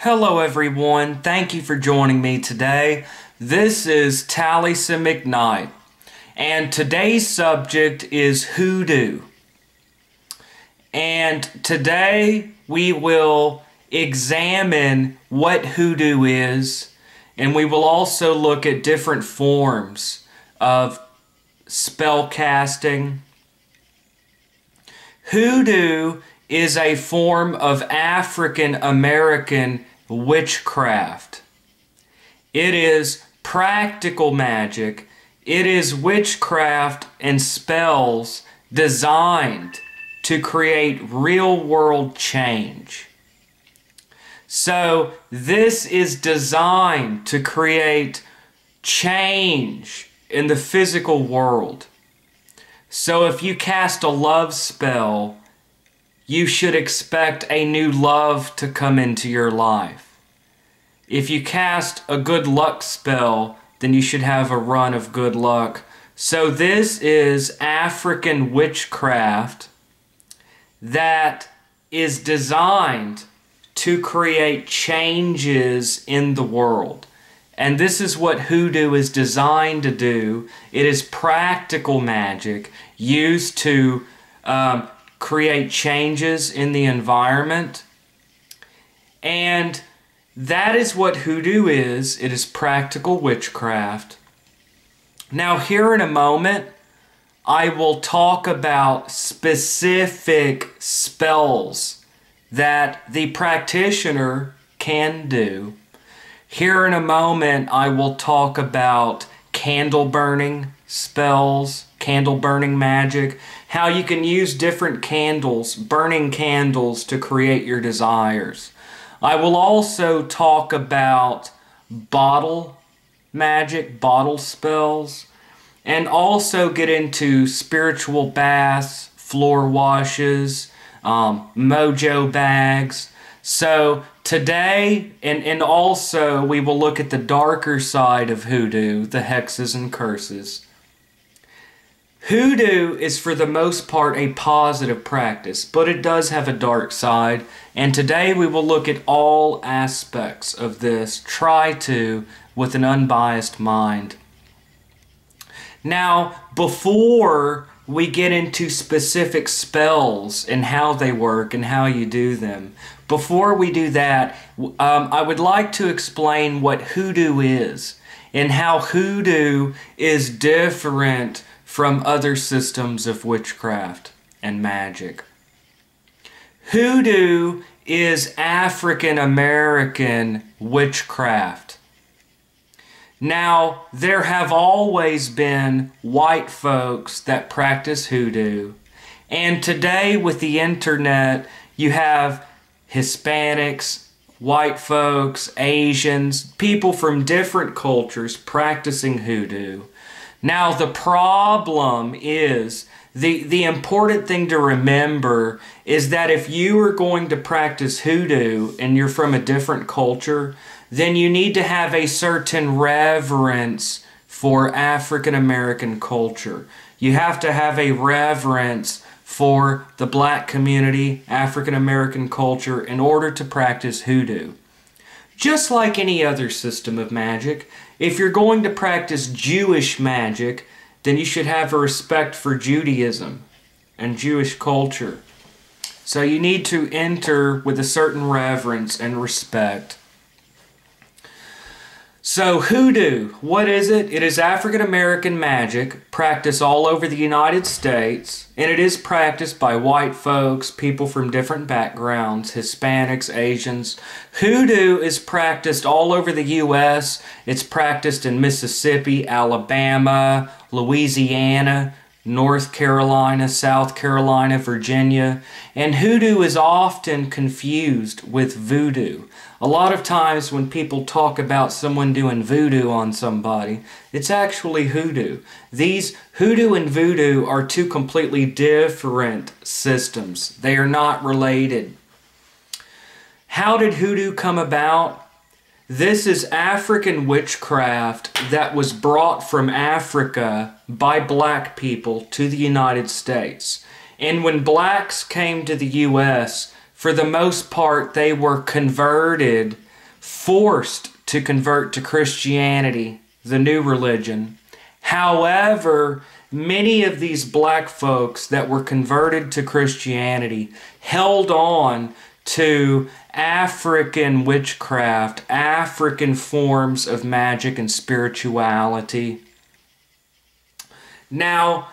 Hello everyone, thank you for joining me today. This is Taliesin McKnight, and today's subject is Hoodoo. And today we will examine what Hoodoo is, and we will also look at different forms of spell casting. Hoodoo is a form of African American witchcraft. It is practical magic. It is witchcraft and spells designed to create real-world change. So this is designed to create change in the physical world. So if you cast a love spell, you should expect a new love to come into your life. If you cast a good luck spell, then you should have a run of good luck. So this is African witchcraft that is designed to create changes in the world. And this is what Hoodoo is designed to do. It is practical magic used to create changes in the environment. And that is what Hoodoo is. It is practical witchcraft. Now here in a moment, I will talk about specific spells that the practitioner can do. Here in a moment, I will talk about candle burning spells, candle burning magic, how you can use different candles, burning candles, to create your desires. I will also talk about bottle magic, bottle spells, and also get into spiritual baths, floor washes, mojo bags. So today, and also we will look at the darker side of Hoodoo, the hexes and curses. Hoodoo is for the most part a positive practice, but it does have a dark side, and today we will look at all aspects of this, try to, with an unbiased mind. Now, before we get into specific spells and how they work and how you do them, before we do that, I would like to explain what Hoodoo is and how Hoodoo is different from other systems of witchcraft and magic. Hoodoo is African American witchcraft. Now, there have always been white folks that practice Hoodoo, and today with the internet, you have Hispanics, white folks, Asians, people from different cultures practicing Hoodoo. Now, the problem is, the important thing to remember is that if you are going to practice Hoodoo and you're from a different culture, then you need to have a certain reverence for African American culture. You have to have a reverence for the black community, African American culture, in order to practice Hoodoo. Just like any other system of magic, if you're going to practice Jewish magic, then you should have a respect for Judaism and Jewish culture. So you need to enter with a certain reverence and respect. So Hoodoo, what is it? It is African American magic practiced all over the United States, and it is practiced by white folks, people from different backgrounds, Hispanics, Asians. Hoodoo is practiced all over the U.S. It's practiced in Mississippi, Alabama, Louisiana, North Carolina, South Carolina, Virginia, and Hoodoo is often confused with voodoo. A lot of times when people talk about someone doing voodoo on somebody, it's actually Hoodoo. These Hoodoo and voodoo are two completely different systems. They are not related. How did Hoodoo come about? This is African witchcraft that was brought from Africa by black people to the United States. And when blacks came to the U.S., for the most part, they were converted forced to convert to Christianity, the new religion. However, many of these black folks that were converted to Christianity held on to African witchcraft, African forms of magic and spirituality. Now,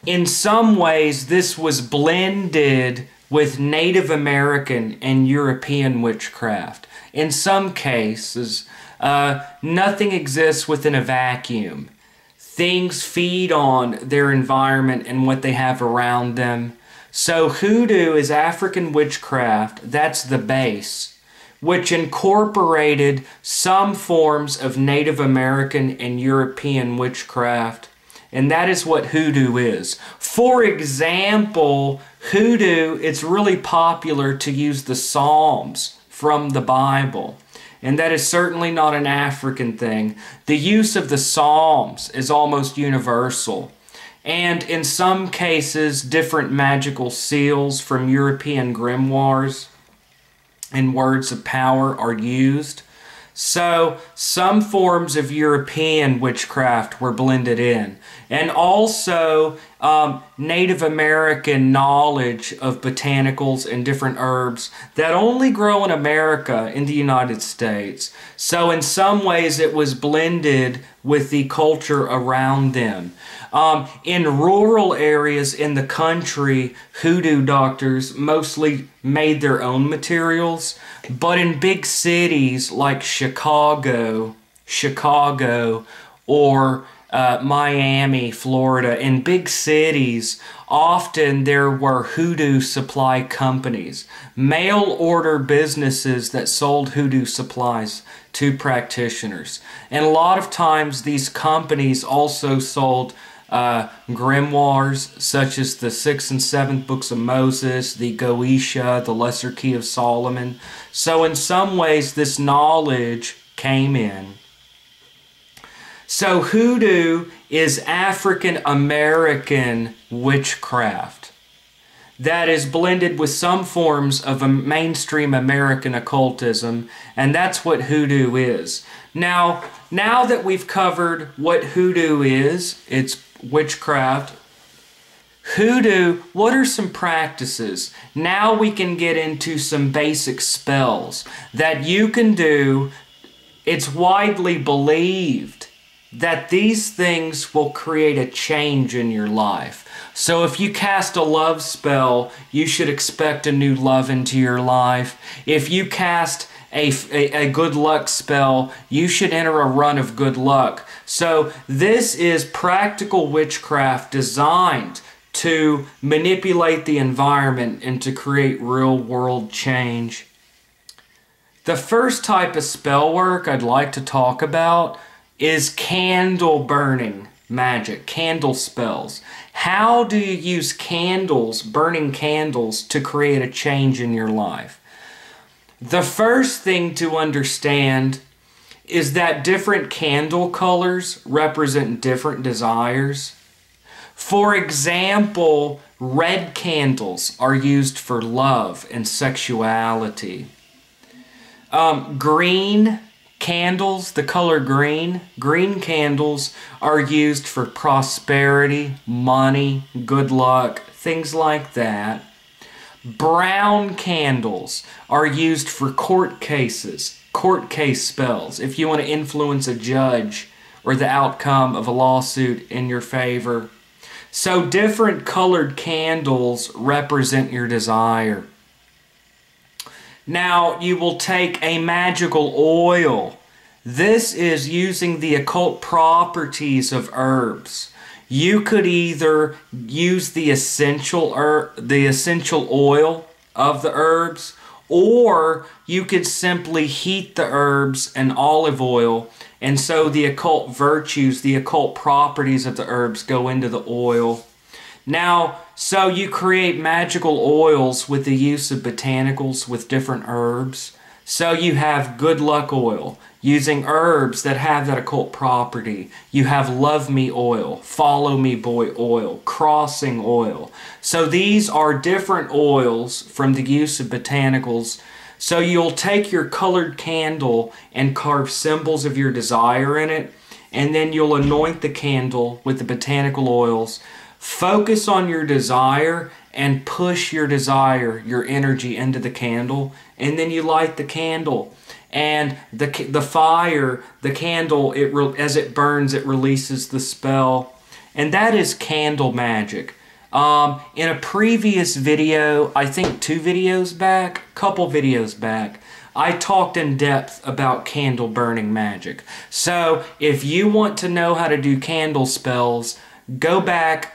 in some ways, this was blended with Native American and European witchcraft. In some cases, nothing exists within a vacuum. Things feed on their environment and what they have around them. So hoodoo is African witchcraft, that's the base, which incorporated some forms of Native American and European witchcraft. And that is what hoodoo is. For example, hoodoo, it's really popular to use the Psalms from the Bible. And that is certainly not an African thing. The use of the Psalms is almost universal. And in some cases, different magical seals from European grimoires and words of power are used. So some forms of European witchcraft were blended in. And also Native American knowledge of botanicals and different herbs that only grow in America, in the United States. So in some ways it was blended with the culture around them. In rural areas in the country, hoodoo doctors mostly made their own materials, but in big cities like Chicago, or Miami, Florida, in big cities, often there were hoodoo supply companies, mail order businesses that sold hoodoo supplies to practitioners. And a lot of times these companies also sold grimoires such as the 6th and 7th books of Moses, the Goetia, the Lesser Key of Solomon. So in some ways this knowledge came in. So hoodoo is African American witchcraft that is blended with some forms of a mainstream American occultism, and that's what hoodoo is. Now that we've covered what hoodoo is, it's witchcraft. Hoodoo, what are some practices? Now we can get into some basic spells that you can do. It's widely believed that these things will create a change in your life. So if you cast a love spell, you should expect a new love into your life. If you cast a good luck spell, you should enter a run of good luck. So this is practical witchcraft designed to manipulate the environment and to create real world change. The first type of spell work I'd like to talk about is candle burning magic, candle spells. How do you use candles, burning candles, to create a change in your life? The first thing to understand is that different candle colors represent different desires. For example, red candles are used for love and sexuality. Green candles, the color green candles are used for prosperity, money, good luck, things like that. Brown candles are used for court cases, court case spells, if you want to influence a judge or the outcome of a lawsuit in your favor. So different colored candles represent your desire. Now you will take a magical oil. This is using the occult properties of herbs. You could either use the essential oil of the herbs, or you could simply heat the herbs in olive oil, and so the occult virtues, the occult properties of the herbs go into the oil. Now, so you create magical oils with the use of botanicals with different herbs. So you have good luck oil, using herbs that have that occult property. You have love me oil, follow me boy oil, crossing oil. So these are different oils from the use of botanicals So you'll take your colored candle and carve symbols of your desire in it, and then you'll anoint the candle with the botanical oils. Focus on your desire and push your desire, your energy into the candle, and then you light the candle. And the fire, the candle, as it burns, it releases the spell. And that is candle magic. In a previous video, I think 2 videos back, couple videos back, I talked in depth about candle burning magic. So if you want to know how to do candle spells, go back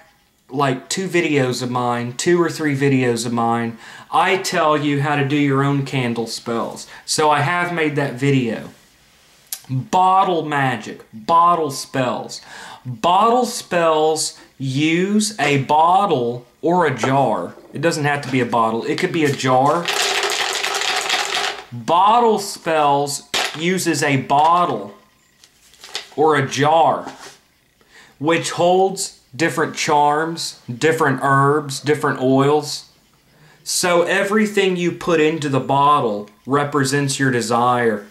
like 2 videos of mine, 2 or 3 videos of mine. I tell you how to do your own candle spells. So I have made that video. Bottle magic, bottle spells. Bottle spells use a bottle or a jar. It doesn't have to be a bottle. It could be a jar. Bottle spells uses a bottle or a jar which holds different charms, different herbs, different oils. So everything you put into the bottle represents your desire.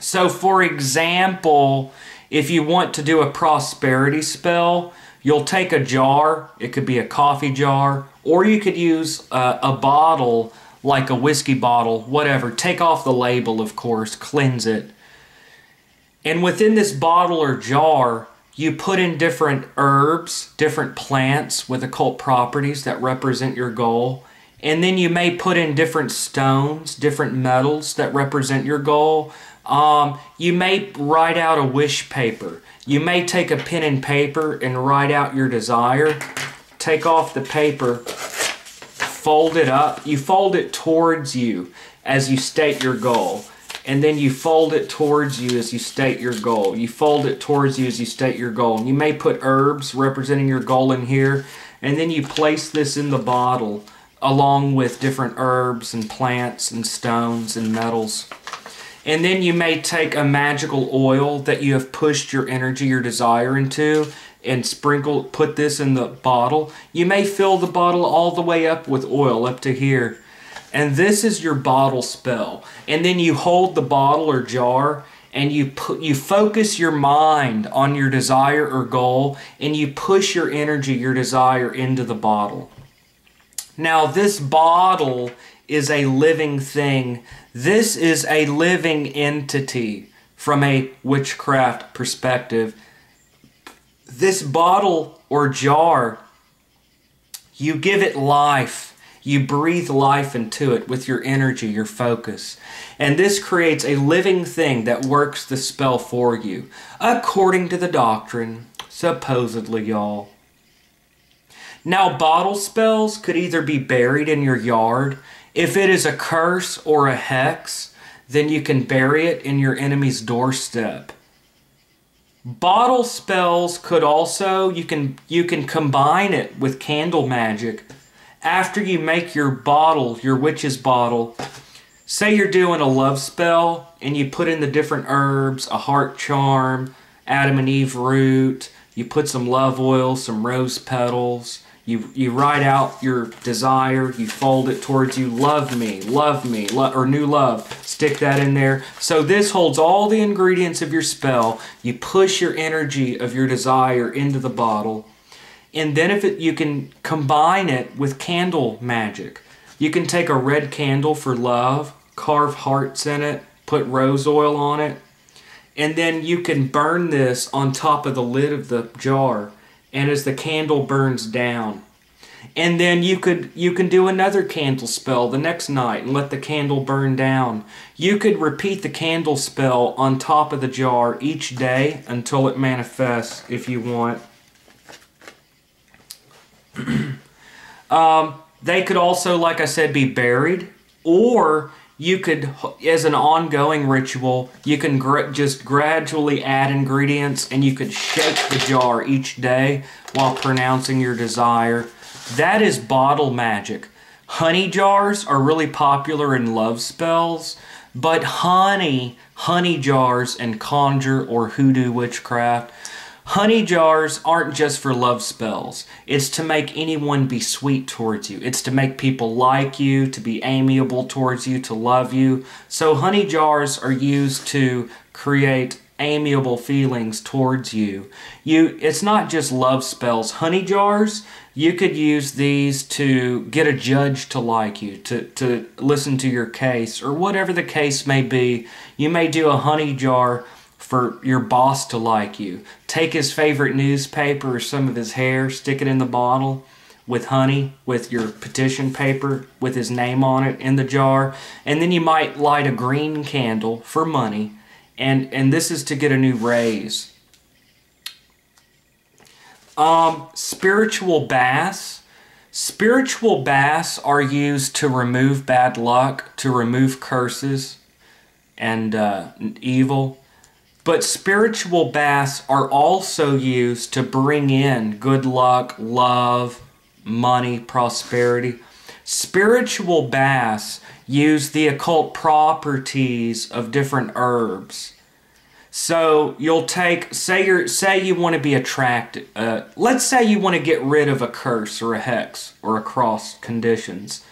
So for example, if you want to do a prosperity spell, you'll take a jar, it could be a coffee jar, or you could use a bottle like a whiskey bottle, whatever. Take off the label, of course, cleanse it. And within this bottle or jar, you put in different herbs, different plants with occult properties that represent your goal. And then you may put in different stones, different metals that represent your goal. You may write out a wish paper. You may take a pen and paper and write out your desire. Take off the paper, fold it up. You fold it towards you as you state your goal. And then you fold it towards you as you state your goal. You fold it towards you as you state your goal. And you may put herbs representing your goal in here. And then you place this in the bottle along with different herbs and plants and stones and metals. And then you may take a magical oil that you have pushed your energy, your desire into, and put this in the bottle. You may fill the bottle all the way up with oil, up to here. And this is your bottle spell. And then you hold the bottle or jar and you focus your mind on your desire or goal, and you push your energy, your desire into the bottle. Now this bottle is a living thing. This is a living entity from a witchcraft perspective. This bottle or jar, you give it life. You breathe life into it with your energy, your focus. And this creates a living thing that works the spell for you, according to the doctrine, supposedly, y'all. Now, bottle spells could either be buried in your yard. If it is a curse or a hex, then you can bury it in your enemy's doorstep. Bottle spells could also, you can combine it with candle magic. After you make your bottle, your witch's bottle, say you're doing a love spell and you put in the different herbs, a heart charm, Adam and Eve root, you put some love oil, some rose petals, you write out your desire, you fold it towards you, love me, or new love, stick that in there. So this holds all the ingredients of your spell. You push your energy of your desire into the bottle. And then you can combine it with candle magic. You can take a red candle for love, carve hearts in it, put rose oil on it, and then you can burn this on top of the lid of the jar, and as the candle burns down. And then you can do another candle spell the next night and let the candle burn down. You could repeat the candle spell on top of the jar each day until it manifests if you want. They could also, like I said, be buried, or you could, as an ongoing ritual, you can just gradually add ingredients, and you could shake the jar each day while pronouncing your desire. That is bottle magic. Honey jars are really popular in love spells, but honey jars and conjure or hoodoo witchcraft Honey jars aren't just for love spells. It's to make anyone be sweet towards you. It's to make people like you, to be amiable towards you, to love you. So honey jars are used to create amiable feelings towards you. It's not just love spells. Honey jars, you could use these to get a judge to like you, to listen to your case, or whatever the case may be. You may do a honey jar for your boss to like you. Take his favorite newspaper or some of his hair, stick it in the bottle with honey, with your petition paper, with his name on it in the jar, and then you might light a green candle for money, and this is to get a new raise. Spiritual baths. Spiritual baths are used to remove bad luck, to remove curses and evil. But spiritual baths are also used to bring in good luck, love, money, prosperity. Spiritual baths use the occult properties of different herbs. So you'll take, say you want to be attracted. Let's say you want to get rid of a curse or a hex or a cross conditions.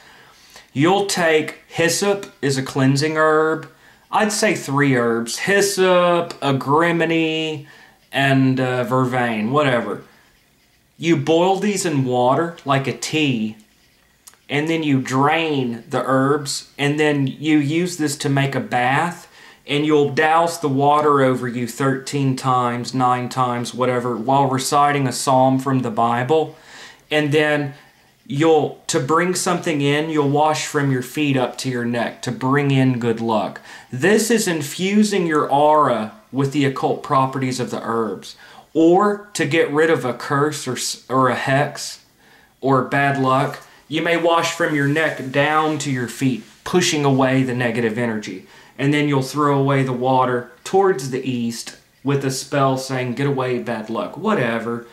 You'll take hyssop, is a cleansing herb. I'd say 3 herbs: hyssop, agrimony, and vervain, whatever. You boil these in water like a tea, and then you drain the herbs, and then you use this to make a bath, and you'll douse the water over you 13 times, 9 times, whatever, while reciting a psalm from the Bible. And then to bring something in, you'll wash from your feet up to your neck to bring in good luck. This is infusing your aura with the occult properties of the herbs. Or to get rid of a curse or a hex or bad luck, you may wash from your neck down to your feet, pushing away the negative energy. And then you'll throw away the water towards the east with a spell saying, get away bad luck, whatever.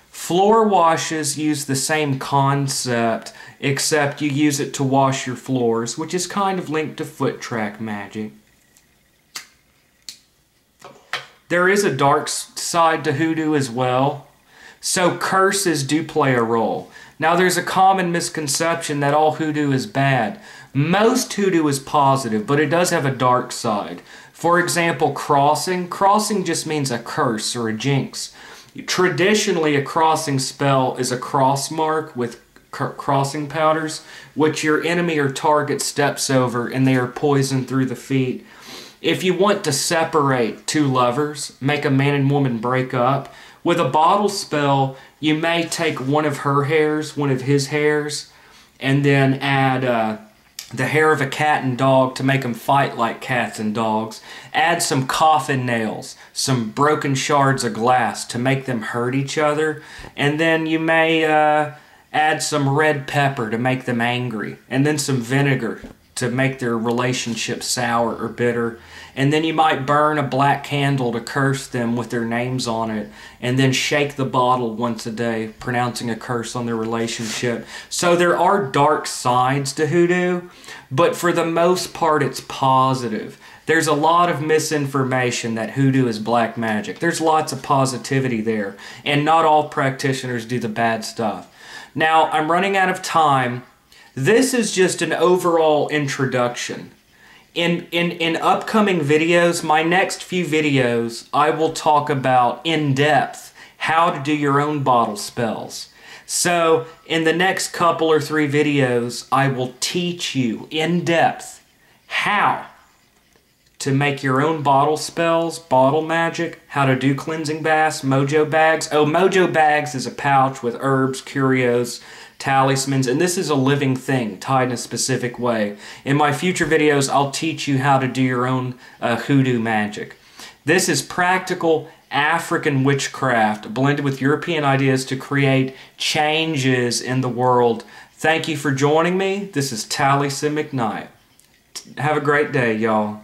Floor washes use the same concept, except you use it to wash your floors, which is kind of linked to foot track magic. There is a dark side to hoodoo as well, so curses do play a role. Now there's a common misconception that all hoodoo is bad. Most hoodoo is positive, but it does have a dark side. For example, crossing. Crossing just means a curse or a jinx. Traditionally, a crossing spell is a cross mark with crossing powders, which your enemy or target steps over and they are poisoned through the feet. If you want to separate 2 lovers, make a man and woman break up, with a bottle spell, you may take one of her hairs, one of his hairs, and then add the hair of a cat and dog to make them fight like cats and dogs. Add some coffin nails, some broken shards of glass to make them hurt each other. And then you may add some red pepper to make them angry. And then some vinegar to make their relationship sour or bitter. And then you might burn a black candle to curse them with their names on it, and then shake the bottle once a day, pronouncing a curse on their relationship. So there are dark sides to hoodoo, but for the most part it's positive. There's a lot of misinformation that hoodoo is black magic. There's lots of positivity there, and not all practitioners do the bad stuff. Now, I'm running out of time. This is just an overall introduction. In upcoming videos, my next few videos, I will talk about in depth how to do your own bottle spells. So in the next couple or 3 videos, I will teach you in depth how to make your own bottle spells, bottle magic, how to do cleansing baths, mojo bags. Oh, mojo bags is a pouch with herbs, curios, talismans, and this is a living thing tied in a specific way. In my future videos, I'll teach you how to do your own hoodoo magic. This is practical African witchcraft blended with European ideas to create changes in the world. Thank you for joining me. This is Taliesin McKnight. Have a great day, y'all.